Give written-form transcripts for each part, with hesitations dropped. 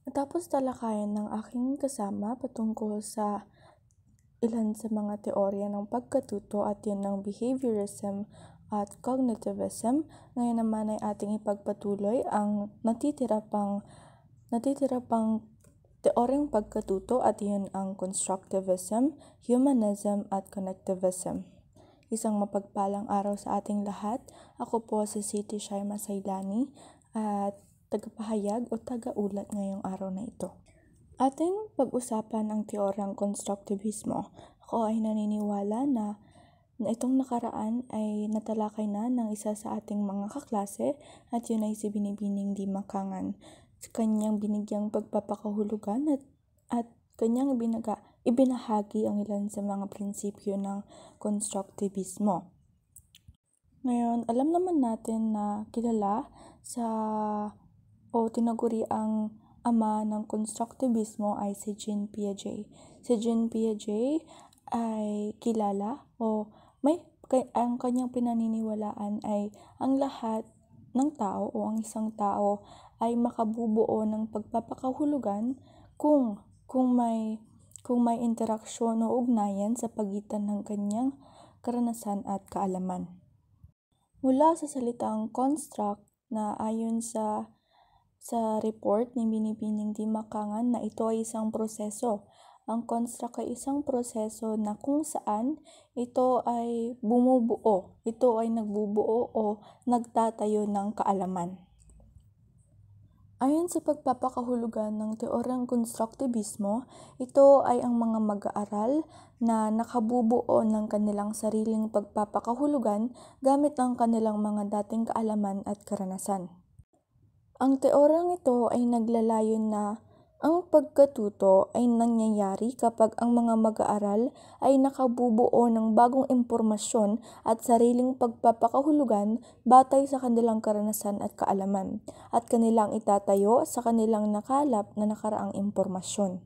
Matapos talakayan ng aking kasama patungkol sa ilan sa mga teorya ng pagkatuto at yun ng behaviorism at cognitivism, ngayon naman ay ating ipagpatuloy ang natitira pang teoryang pagkatuto at yun ang constructivism, humanism at connectivism. Isang mapagpalang araw sa ating lahat. Ako po si Siti Shaima Sailani at tagapahayag o tagaulat ngayong araw na ito. Ating pag-usapan ang teoryang konstruktivismo. Ako ay naniniwala na itong nakaraan ay natalakay na ng isa sa ating mga kaklase at yun ay si Binibining D. Makangan. Kanyang binigyang pagpapakahulugan at kanyang ibinahagi ang ilan sa mga prinsipyo ng konstruktivismo. Ngayon, alam naman natin na kilala tinaguri ang ama ng konstruktivismo ay si Jean Piaget. Si Jean Piaget ay kilala ang kanyang pinaniniwalaan ay ang lahat ng tao o ang isang tao ay makabubuo ng pagpapakahulugan kung may interaksyon o ugnayan sa pagitan ng kanyang karanasan at kaalaman. Mula sa salitang construct na ayon sa report ni Binibining D. Makangan na ito ay isang proseso. Ang construct ay isang proseso na kung saan ito ay nagbubuo o nagtatayo ng kaalaman. Ayon sa pagpapakahulugan ng teoryang konstruktivismo, ito ay ang mga mag-aaral na nakabubuo ng kanilang sariling pagpapakahulugan gamit ang kanilang mga dating kaalaman at karanasan. Ang teoryang ito ay naglalayon na ang pagkatuto ay nangyayari kapag ang mga mag-aaral ay nakabubuo ng bagong impormasyon at sariling pagpapakahulugan batay sa kanilang karanasan at kaalaman, at kanilang itatayo sa kanilang nakalap na nakaraang impormasyon.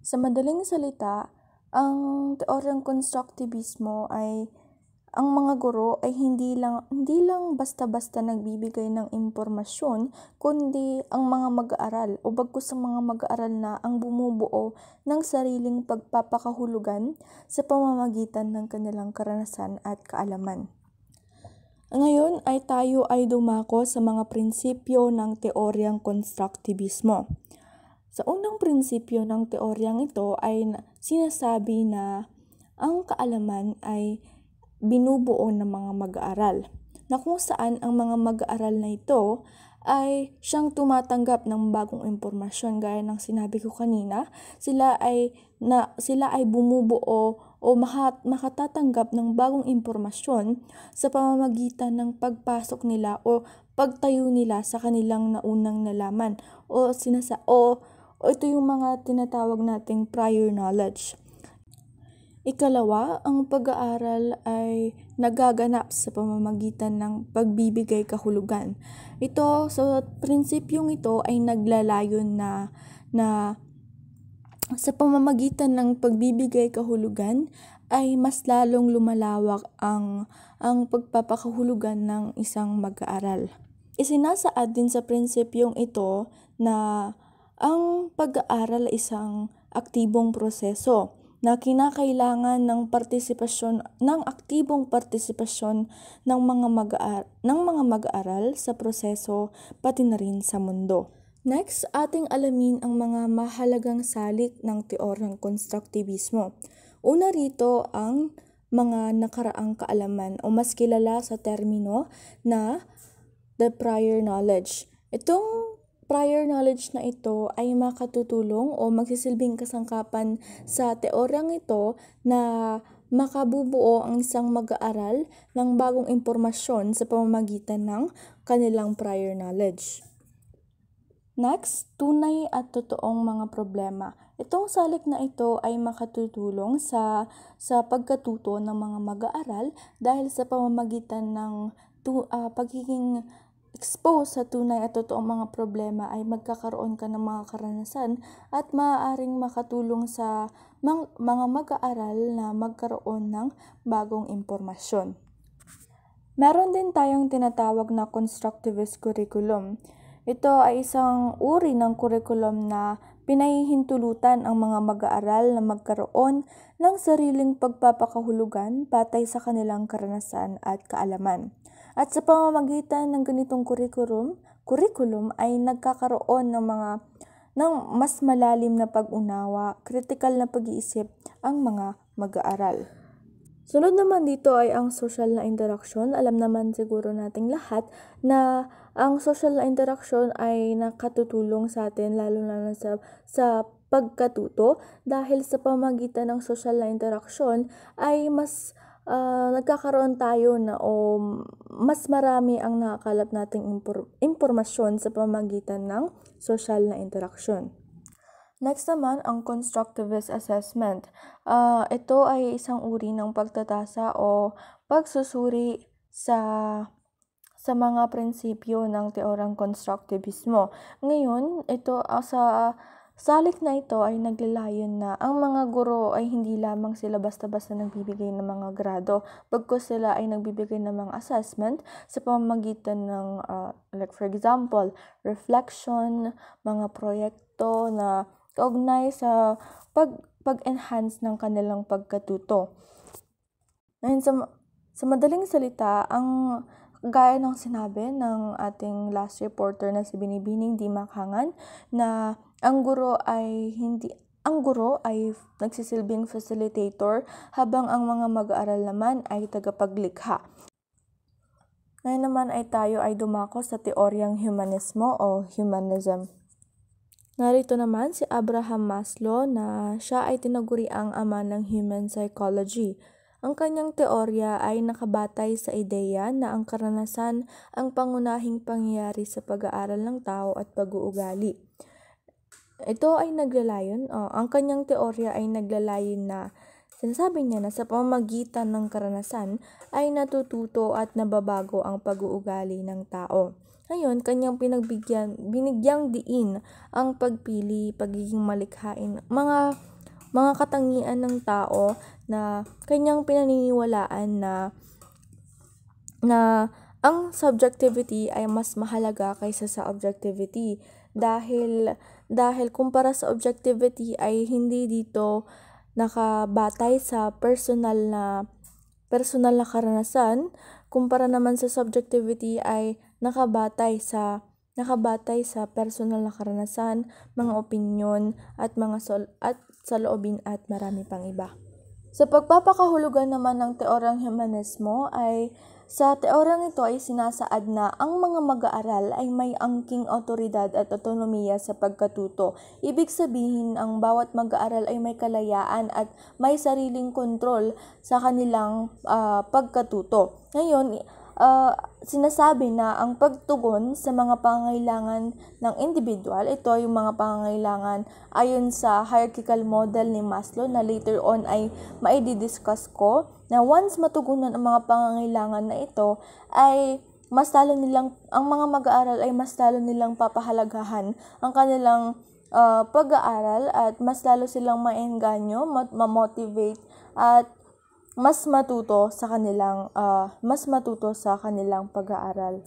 Sa madaling salita, ang teoryang konstruktivismo ay ang mga guro ay hindi lang basta-basta nagbibigay ng impormasyon, kundi ang mga mag-aaral o bagkus ang mga mag-aaral na ang bumubuo ng sariling pagpapakahulugan sa pamamagitan ng kanilang karanasan at kaalaman. Ngayon ay tayo ay dumako sa mga prinsipyo ng teoryang konstruktivismo. Sa unang prinsipyo ng teoryang ito ay sinasabi na ang kaalaman ay binubuo ng mga mag-aaral, na kung saan ang mga mag-aaral na ito ay siyang tumatanggap ng bagong impormasyon. Gaya ng sinabi ko kanina, sila ay bumubuo o makatatanggap ng bagong impormasyon sa pamamagitan ng pagpasok nila o pagtayo nila sa kanilang naunang nalaman o ito yung mga tinatawag nating prior knowledge. Ikalawa, ang pag-aaral ay nagaganap sa pamamagitan ng pagbibigay kahulugan. Ito, sa prinsipyong ito ay naglalayon na sa pamamagitan ng pagbibigay kahulugan ay mas lalong lumalawak ang pagpapakahulugan ng isang mag-aaral. Isinasaad din sa prinsipyong ito na ang pag-aaral ay isang aktibong proseso na kinakailangan ng aktibong partisipasyon ng mga mag-aaral sa proseso pati na rin sa mundo. Next, ating alamin ang mga mahalagang salik ng teoryang konstruktivismo. Una rito ang mga nakaraang kaalaman o mas kilala sa termino na the prior knowledge. Itong prior knowledge na ito ay makatutulong o magsisilbing kasangkapan sa teoryang ito na makabubuo ang isang mag-aaral ng bagong impormasyon sa pamamagitan ng kanilang prior knowledge. Next, tunay at totoong mga problema. Itong salik na ito ay makatutulong sa pagkatuto ng mga mag-aaral dahil sa pamamagitan ng pagiging expose sa tunay at totoong mga problema ay magkakaroon ka ng mga karanasan at maaaring makatulong sa mga mag-aaral na magkaroon ng bagong impormasyon. Meron din tayong tinatawag na constructivist curriculum. Ito ay isang uri ng kurikulum na pinahihintulutan ang mga mag-aaral na magkaroon ng sariling pagpapakahulugan batay sa kanilang karanasan at kaalaman. At sa pamamagitan ng ganitong curriculum ay nagkakaroon ng mas malalim na pag-unawa, kritikal na pag-iisip ang mga mag-aaral. Sunod naman dito ay ang social na interaksyon. Alam naman siguro nating lahat na ang social na interaksyon ay nakatutulong sa atin lalo na sa pagkatuto dahil sa pamamagitan ng social na interaksyon ay mas nagkakaroon tayo o mas marami ang nakakalap nating impormasyon sa pamamagitan ng social na interaksyon. Next naman, ang constructivist assessment. Ito ay isang uri ng pagtatasa o pagsusuri sa mga prinsipyo ng teoryang konstruktivismo. Ngayon, ito sa salik na ito ay naglalayon na ang mga guro ay hindi lamang sila basta-basta nagbibigay ng mga grado, bagkus sila ay nagbibigay ng mga assessment sa pamamagitan ng like for example, reflection, mga proyekto na kaugnay sa pag-enhance ng kanilang pagkatuto. Ngayon, sa madaling salita, ang gaya ng sinabi ng ating last reporter na si Binibining D. Makhangan na ang guro ay nagsisilbing facilitator habang ang mga mag-aaral naman ay tagapaglikha. Ngayon naman ay tayo ay dumako sa teoryang humanismo o humanism. Narito naman si Abraham Maslow na siya ay tinaguriang ama ng human psychology. Ang kanyang teorya ay nakabatay sa ideya na ang karanasan ang pangunahing pangyayari sa pag-aaral ng tao at pag-uugali. Ito ay ang kanyang teorya ay naglalayon na sinasabi niya na sa pamamagitan ng karanasan ay natututo at nababago ang pag-uugali ng tao. Ngayon, kanyang binigyang diin ang pagpili, pagiging malikhain, mga katangian ng tao na kanyang pinaniniwalaan na ang subjectivity ay mas mahalaga kaysa sa objectivity dahil kumpara sa objectivity ay hindi dito nakabatay sa personal na karanasan, kumpara naman sa subjectivity ay nakabatay sa personal na karanasan, mga opinyon at mga saloobin at marami pang iba. Sa pagpapakahulugan naman ng teoryang humanismo ay sa teoryang ito ay sinasaad na ang mga mag-aaral ay may angking otoridad at otonomiya sa pagkatuto. Ibig sabihin, ang bawat mag-aaral ay may kalayaan at may sariling kontrol sa kanilang pagkatuto. Ngayon, sinasabi na ang pagtugon sa mga pangangailangan ng individual, ito yung mga pangangailangan ayon sa hierarchical model ni Maslow na later on ay maididiscuss ko, na once matugunan ang mga pangangailangan na ito ay ang mga mag-aaral ay mas lalo nilang papahalagahan ang kanilang pag-aaral at mas lalo silang maengganyo, ma-motivate at mas matuto sa kanilang pag-aaral.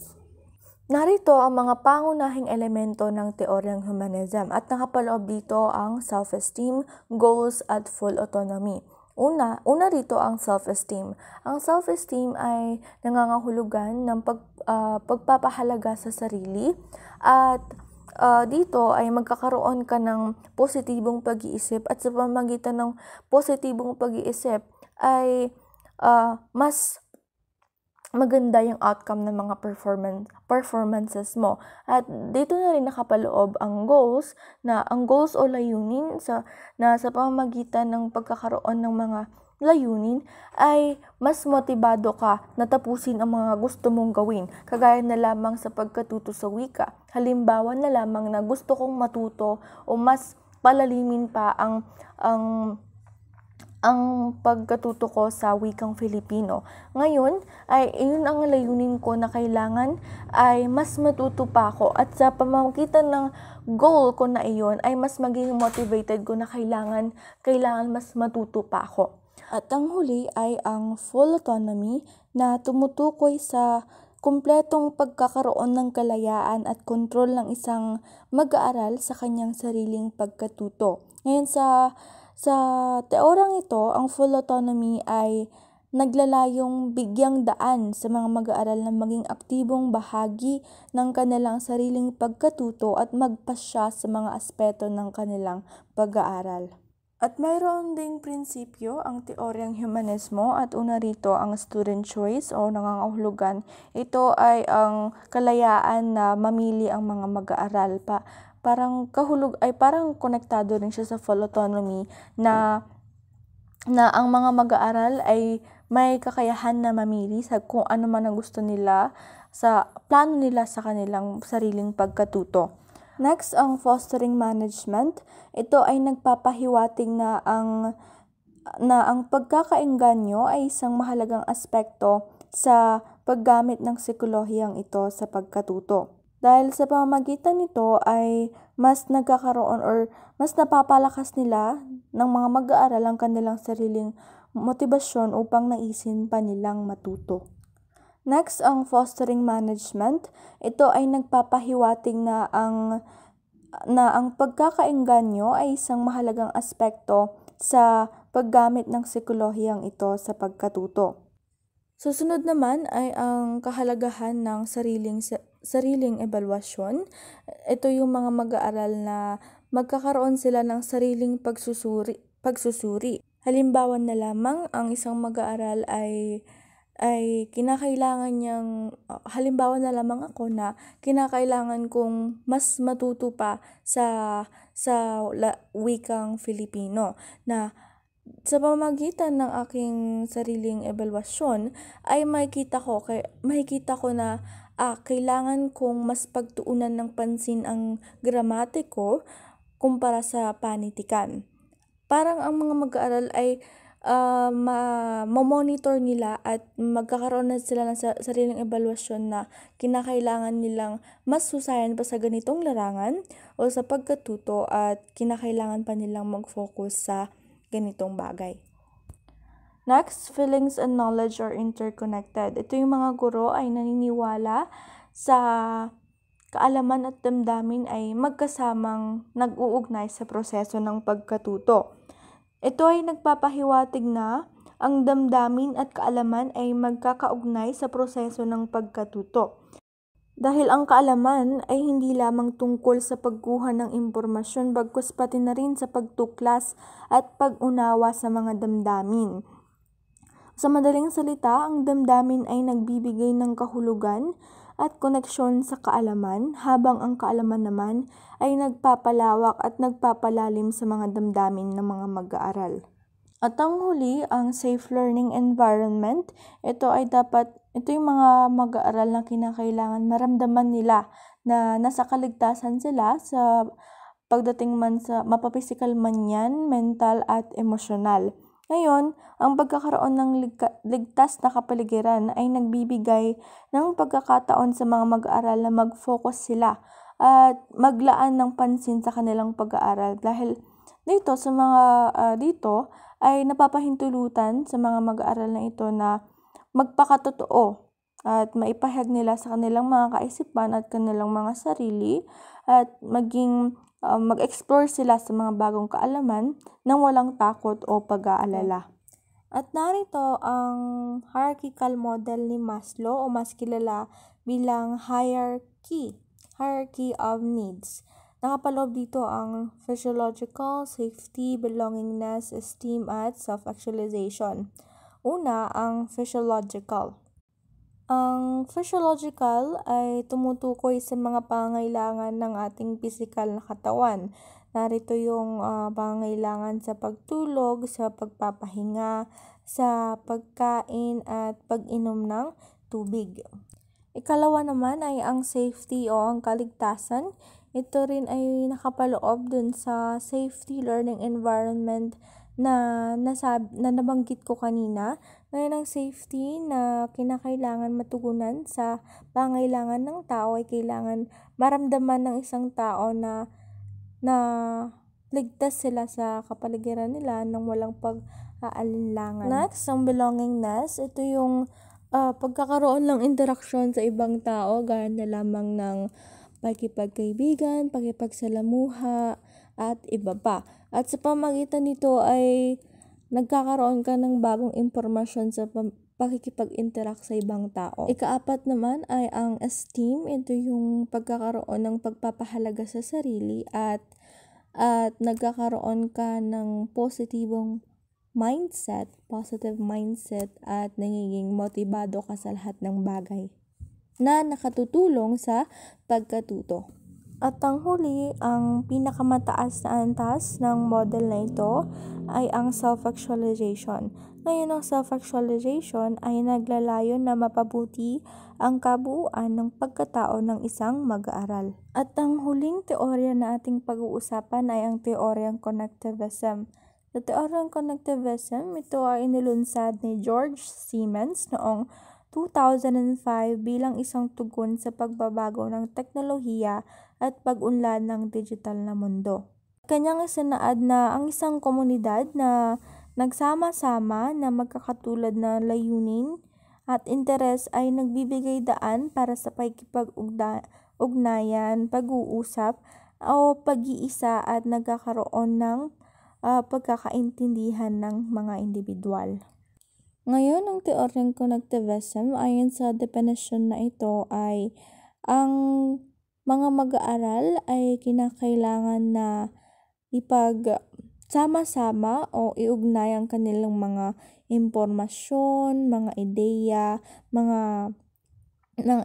Narito ang mga pangunahing elemento ng teoryang humanism at nakapaloob dito ang self-esteem, goals at full autonomy. Una rito ang self-esteem. Ang self-esteem ay nangangahulugan ng pagpapahalaga sa sarili at dito ay magkakaroon ka ng positibong pag-iisip at sa pamamagitan ng positibong pag-iisip ay mas maganda yung outcome ng mga performances mo. At dito na rin nakapaloob ang goals o layunin na sa pamamagitan ng pagkakaroon ng mga layunin ay mas motibado ka na tapusin ang mga gusto mong gawin. Kagaya na lamang sa pagkatuto sa wika. Halimbawa na lamang na gusto kong matuto o mas palalimin pa ang pagkatuto ko sa wikang Filipino. Ngayon, ay iyon ang layunin ko na kailangan ay mas matuto pa ako at sa pamamagitan ng goal ko na iyon ay mas magiging motivated ko na kailangan mas matuto pa ako. At ang huli ay ang full autonomy na tumutukoy sa kumpletong pagkakaroon ng kalayaan at kontrol ng isang mag-aaral sa kanyang sariling pagkatuto. Ngayon sa teoryang ito, ang full autonomy ay naglalayong bigyang daan sa mga mag-aaral na maging aktibong bahagi ng kanilang sariling pagkatuto at magpasya sa mga aspeto ng kanilang pag-aaral. At mayroon ding prinsipyo ang teoryang humanismo at una rito ang student choice o nangangahulugan. Ito ay ang kalayaan na mamili ang mga mag-aaral parang konektado rin siya sa full autonomy na ang mga mag-aaral ay may kakayahan na mamili sa kung ano man ang gusto nila sa plano nila sa kanilang sariling pagkatuto. Next, ang fostering management. Ito ay nagpapahiwatig na ang pagkakaengganyo ay isang mahalagang aspekto sa paggamit ng psikolohiyang ito sa pagkatuto. Dahil sa pamamagitan nito ay mas nagkakaroon or mas napapalakas nila ng mga mag-aaral ang kanilang sariling motibasyon upang naisin pa nilang matuto. Next, ang fostering management. Ito ay nagpapahiwatig na ang pagkakaengganyo ay isang mahalagang aspekto sa paggamit ng psikolohiyang ito sa pagkatuto. Susunod naman ay ang kahalagahan ng sariling ebalwasyon. Ito yung mga mag-aaral na magkakaroon sila ng sariling pagsusuri. Halimbawa na lamang ang isang mag-aaral ay kinakailangan niyang, halimbawa na lamang ako na kinakailangan kong mas matuto pa sa wikang Filipino na sa pamamagitan ng aking sariling ebalwasyon ay makikita ko na kailangan kong mas pagtuunan ng pansin ang gramatiko kumpara sa panitikan. Parang ang mga mag-aaral ay ma-monitor nila at magkakaroon na sila ng sariling ebalwasyon na kinakailangan nilang mas husayan pa sa ganitong larangan o sa pagkatuto at kinakailangan pa nilang mag-focus sa ganitong bagay. Next, feelings and knowledge are interconnected. Ito yung mga guro ay naniniwala sa kaalaman at damdamin ay magkasamang nag-uugnay sa proseso ng pagkatuto. Ito ay nagpapahiwatig na ang damdamin at kaalaman ay magkakaugnay sa proseso ng pagkatuto. Dahil ang kaalaman ay hindi lamang tungkol sa pagkuha ng impormasyon bagkus pati na rin sa pagtuklas at pag-unawa sa mga damdamin. Sa madaling salita, ang damdamin ay nagbibigay ng kahulugan at koneksyon sa kaalaman, habang ang kaalaman naman ay nagpapalawak at nagpapalalim sa mga damdamin ng mga mag-aaral. At ang huli, ang safe learning environment. Ito yung mga mag-aaral na kinakailangan maramdaman nila na nasa kaligtasan sila sa pagdating man sa mapapisikal man yan, mental at emosyonal. Ngayon, ang pagkakaroon ng ligtas na kapaligiran ay nagbibigay ng pagkakataon sa mga mag-aaral na mag-focus sila at maglaan ng pansin sa kanilang pag-aaral dahil dito ay napapahintulutan sa mga mag-aaral na ito na magpakatotoo at maipahayag nila sa kanilang mga kaisipan at kanilang mga sarili at mag-explore sila sa mga bagong kaalaman nang walang takot o pag-aalala. At narito ang hierarchical model ni Maslow o mas kilala bilang hierarchy of needs. Nakapaloob dito ang physiological, safety, belongingness, esteem at self-actualization. Una, ang physiological. Ang physiological ay tumutukoy sa mga pangangailangan ng ating pisikal na katawan. Narito yung pangangailangan sa pagtulog, sa pagpapahinga, sa pagkain at pag-inom ng tubig. Ikalawa naman ay ang safety o ang kaligtasan. Ito rin ay nakapaloob dun sa safety learning environment na nabanggit ko kanina. Ngayon ang safety na kinakailangan matugunan sa pangailangan ng tao ay kailangan maramdaman ng isang tao na ligtas sila sa kapaligiran nila nang walang pag-aalinlangan. Next, ang belongingness. Ito yung pagkakaroon ng interaksyon sa ibang tao gaya na lamang ng pakikipagkaibigan, pakikipagsalamuha, at iba pa. At sa pamamagitan nito ay nagkakaroon ka ng bagong impormasyon sa pakikipag-interact sa ibang tao. Ikaapat naman ay ang esteem. Ito yung pagkakaroon ng pagpapahalaga sa sarili at nagkakaroon ka ng positive mindset at nagiging motibado ka sa lahat ng bagay na nakatutulong sa pagkatuto. At ang huli, ang pinakamataas na antas ng model na ito ay ang self-actualization. Ngayon, ang self-actualization ay naglalayon na mapabuti ang kabuuan ng pagkatao ng isang mag-aaral. At ang huling teorya na ating pag-uusapan ay ang teoryang connectivism. Sa teoryang connectivism, ito ay inilunsad ni George Siemens noong 2005 bilang isang tugon sa pagbabago ng teknolohiya at pag-unlad ng digital na mundo. Kanyang isinaad na ang isang komunidad na nagsama-sama na magkakatulad na layunin at interes ay nagbibigay daan para sa pagkikipag-ugnayan, pag-uusap o pag-iisa at nagkakaroon ng pagkakaintindihan ng mga individual. Ngayon, ang teoryang connectivism ayon sa definisyon na ito ay ang mga mag-aaral ay kinakailangan na ipagsama-sama o iugnay ang kanilang mga impormasyon, mga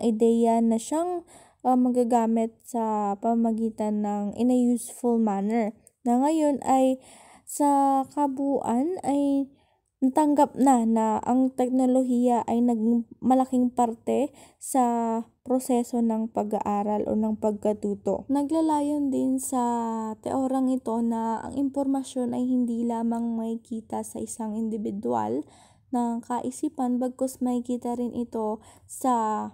ideya na siyang magagamit sa pamamagitan ng in a useful manner. Na ngayon ay sa kabuuan ay natanggap na ang teknolohiya ay naging malaking parte sa proseso ng pag-aaral o ng pagkatuto. Naglalayon din sa teoryang ito na ang impormasyon ay hindi lamang makikita sa isang individual na kaisipan, bagkus makikita rin ito sa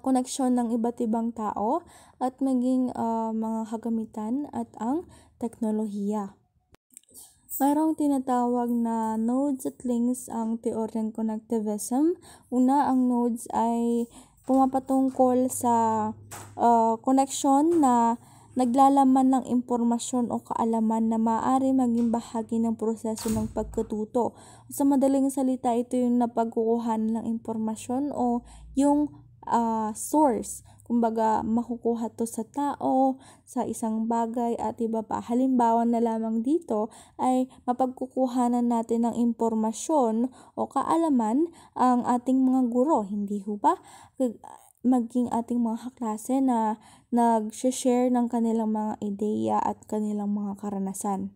koneksyon ng iba't ibang tao at maging mga kagamitan at ang teknolohiya. Mayroong tinatawag na nodes at links ang teoryang connectivism. Una, ang nodes ay pumapatungkol sa koneksyon na naglalaman ng impormasyon o kaalaman na maaari maging bahagi ng proseso ng pagkatuto. Sa madaling salita, ito yung napagkukuhanan ng impormasyon o yung source. Kumbaga, makukuha to sa tao, sa isang bagay at iba pa. Halimbawa na lamang dito ay mapagkukuhanan natin ng impormasyon o kaalaman ang ating mga guro. Hindi ho ba? Maging ating mga kaklase na nag-share ng kanilang mga ideya at kanilang mga karanasan.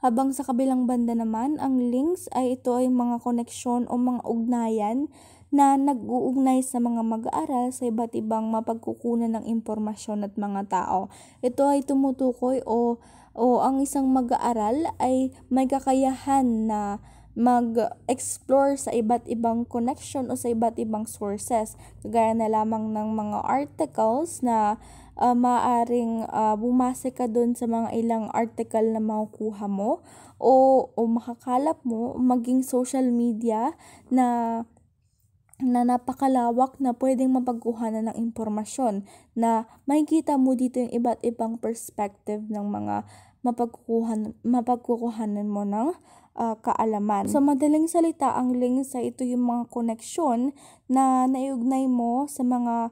Habang sa kabilang banda naman, ang links ay ito ay mga koneksyon o mga ugnayan na nag-uugnay sa mga mag-aaral sa iba't ibang mapagkukunan ng impormasyon at mga tao. Ito ay tumutukoy o ang isang mag-aaral ay may kakayahan na mag-explore sa iba't ibang connection o sa iba't ibang sources. Kagaya na lamang ng mga articles na maaaring bumase ka dun sa mga ilang article na makukuha mo o makakalap mo, maging social media na napakalawak na pwedeng mapagkuhanan ng impormasyon na makikita mo dito yung iba't ibang perspective ng mga mapagkukuhanan mo ng kaalaman. Sa madaling salita, ang links ay ito yung mga koneksyon na naiugnay mo sa mga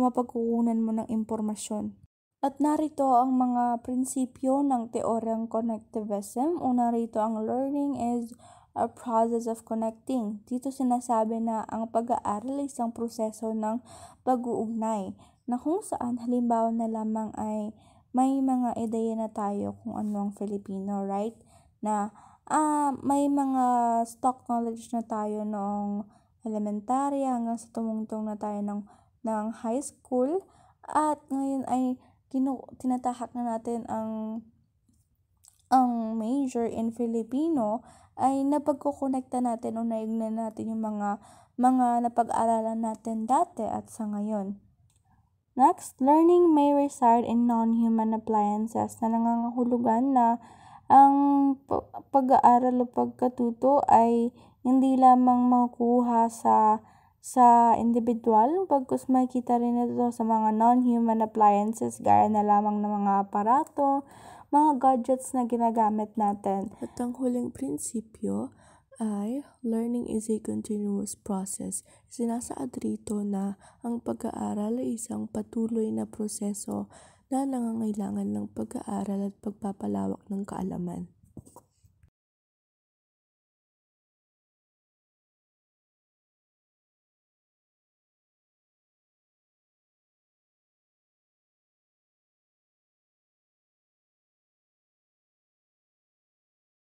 mapagkukunan mo ng impormasyon. At narito ang mga prinsipyo ng teoryang connectivism. Una rito, ang learning is a process of connecting. Dito sinasabi na ang pag-aaral ay isang proseso ng pag-uugnay na kung saan halimbawa na lamang ay may mga ideya na tayo kung ano ang Filipino, right? Na may mga stock knowledge na tayo noong elementary hanggang sa tumungtong na tayo ng high school at ngayon ay tinatahak na natin ang major in Filipino ay napagkukonekta natin o naignan natin yung mga napag-aralan natin dati at sa ngayon. Next, learning may reside in non-human appliances na nangangahulugan na ang pag-aaral o pagkatuto ay hindi lamang makuha sa individual, bagkus makikita rin ito sa mga non-human appliances gaya na lamang ng mga aparato, mga gadgets na ginagamit natin. At ang huling prinsipyo ay learning is a continuous process. Sinasaad rito na ang pag-aaral ay isang patuloy na proseso na nangangailangan ng pag-aaral at pagpapalawak ng kaalaman.